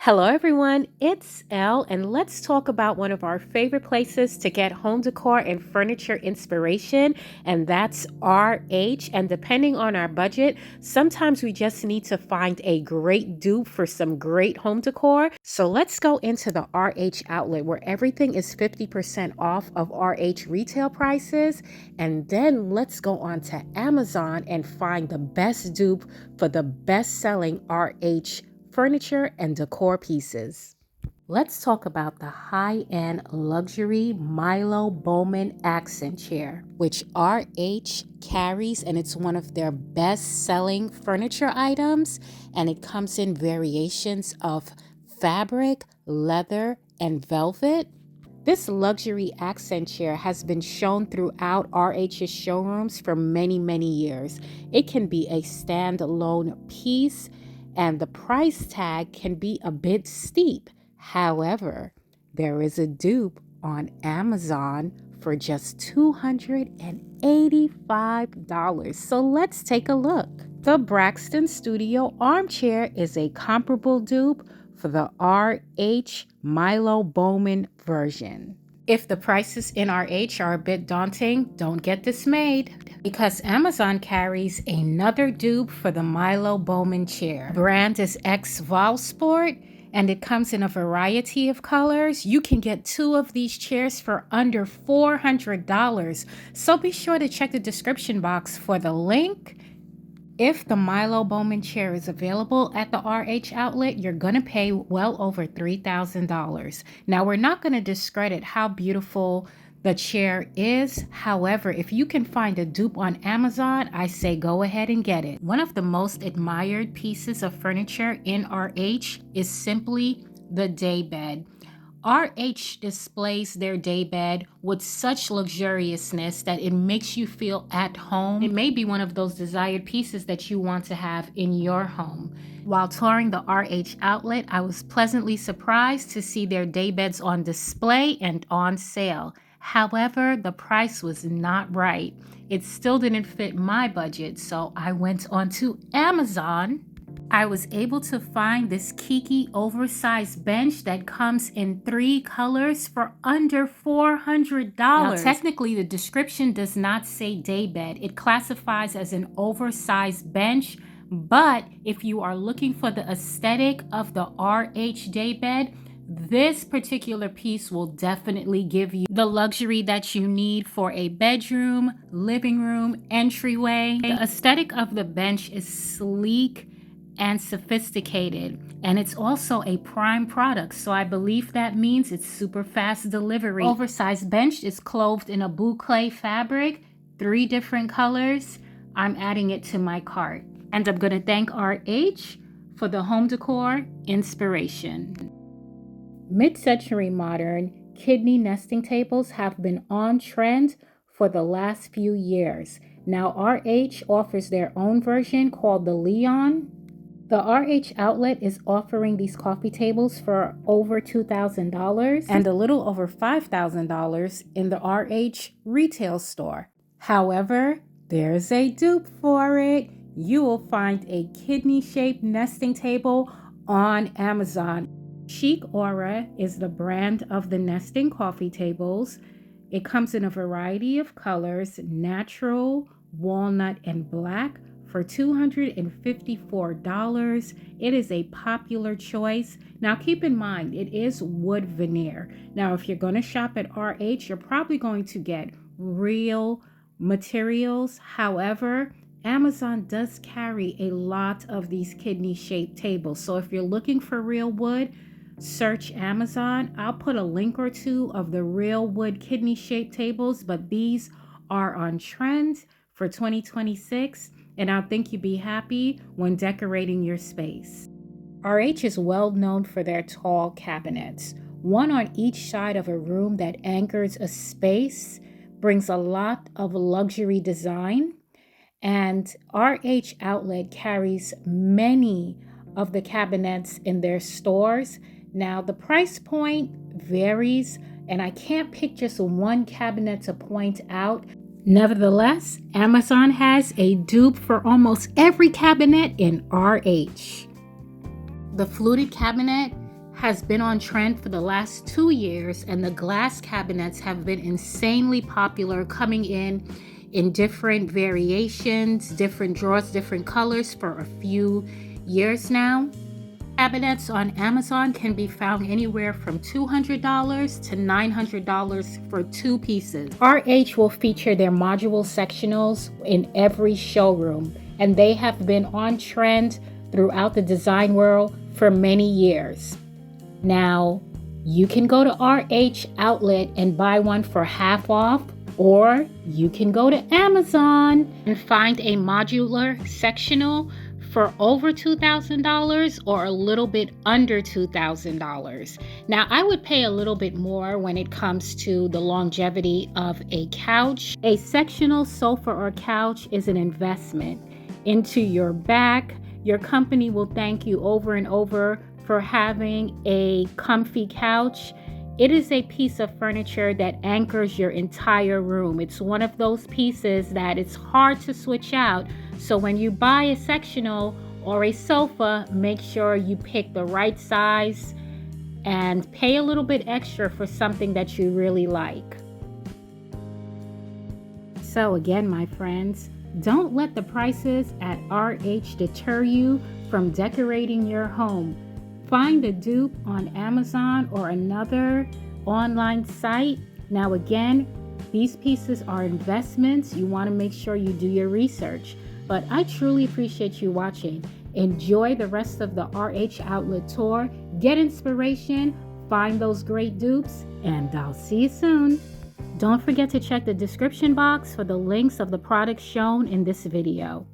Hello everyone, it's Elle, and let's talk about one of our favorite places to get home decor and furniture inspiration, and that's RH. And depending on our budget, sometimes we just need to find a great dupe for some great home decor. So let's go into the RH outlet where everything is 50% off of RH retail prices, and then let's go on to Amazon and find the best dupe for the best-selling RH furniture and decor pieces. Let's talk about the high-end luxury Milo Bowman accent chair, which RH carries, and it's one of their best-selling furniture items, and it comes in variations of fabric, leather, and velvet. This luxury accent chair has been shown throughout RH's showrooms for many, many years. It can be a standalone piece, and the price tag can be a bit steep. However, there is a dupe on Amazon for just $285. So let's take a look. The Braxton Studio armchair is a comparable dupe for the RH Milo Bowman version. If the prices in RH are a bit daunting, don't get dismayed, because Amazon carries another dupe for the Milo Bowman chair. The brand is X-VOLSPORT, and it comes in a variety of colors. You can get 2 of these chairs for under $400, so be sure to check the description box for the link. If the Milo Bowman chair is available at the RH outlet, you're going to pay well over $3,000. Now, we're not going to discredit how beautiful the chair is. However, if you can find a dupe on Amazon, I say go ahead and get it. One of the most admired pieces of furniture in RH is simply the DayBed. RH displays their DayBed with such luxuriousness that it makes you feel at home. It may be one of those desired pieces that you want to have in your home. While touring the RH outlet, I was pleasantly surprised to see their DayBeds on display and on sale. However, the price was not right. It still didn't fit my budget, so I went onto Amazon. I was able to find this KEIKI Oversize bench that comes in 3 colors for under $400. Now, technically, the description does not say DayBed. It classifies as an oversized bench, but if you are looking for the aesthetic of the RH DayBed, this particular piece will definitely give you the luxury that you need for a bedroom, living room, entryway. The aesthetic of the bench is sleek and sophisticated, and it's also a prime product, so I believe that means it's super fast delivery. Oversized bench is clothed in a boucle fabric, 3 different colors. I'm adding it to my cart, and I'm going to thank RH for the home decor inspiration. Mid-century modern kidney nesting tables have been on trend for the last few years. Now RH offers their own version called the Leon. The RH outlet is offering these coffee tables for over $2,000 and a little over $5,000 in the RH retail store. However, there's a dupe for it. You will find a kidney-shaped nesting table on Amazon. Chic Aura is the brand of the nesting coffee tables. It comes in a variety of colors, natural, walnut, and black, for $254. It is a popular choice. Now keep in mind, it is wood veneer. Now if you're going to shop at RH, you're probably going to get real materials. However, Amazon does carry a lot of these kidney-shaped tables. So if you're looking for real wood, search Amazon. I'll put a link or 2 of the real wood kidney-shaped tables, but these are on trend for 2026. And I think you'd be happy when decorating your space. RH is well known for their tall cabinets. 1 on each side of a room that anchors a space, brings a lot of luxury design. And RH Outlet carries many of the cabinets in their stores. Now, the price point varies, and I can't pick just one cabinet to point out. Nevertheless, Amazon has a dupe for almost every cabinet in RH. The Fluted cabinet has been on trend for the last 2 years, and the glass cabinets have been insanely popular, coming in different variations, different drawers, different colors for a few years now. Cabinets on Amazon can be found anywhere from $200 to $900 for 2 pieces. RH will feature their modular sectionals in every showroom, and they have been on trend throughout the design world for many years. Now, you can go to RH Outlet and buy one for half off, or you can go to Amazon and find a modular sectional for over $2,000 or a little bit under $2,000. Now, I would pay a little bit more when it comes to the longevity of a couch. A sectional sofa or couch is an investment into your back. Your company will thank you over and over for having a comfy couch. It is a piece of furniture that anchors your entire room. It's one of those pieces that it's hard to switch out. So when you buy a sectional or a sofa, make sure you pick the right size and pay a little bit extra for something that you really like. So again, my friends, don't let the prices at RH deter you from decorating your home. Find a dupe on Amazon or another online site. Now again, these pieces are investments. You want to make sure you do your research. But I truly appreciate you watching. Enjoy the rest of the RH Outlet tour. Get inspiration, find those great dupes, and I'll see you soon. Don't forget to check the description box for the links of the products shown in this video.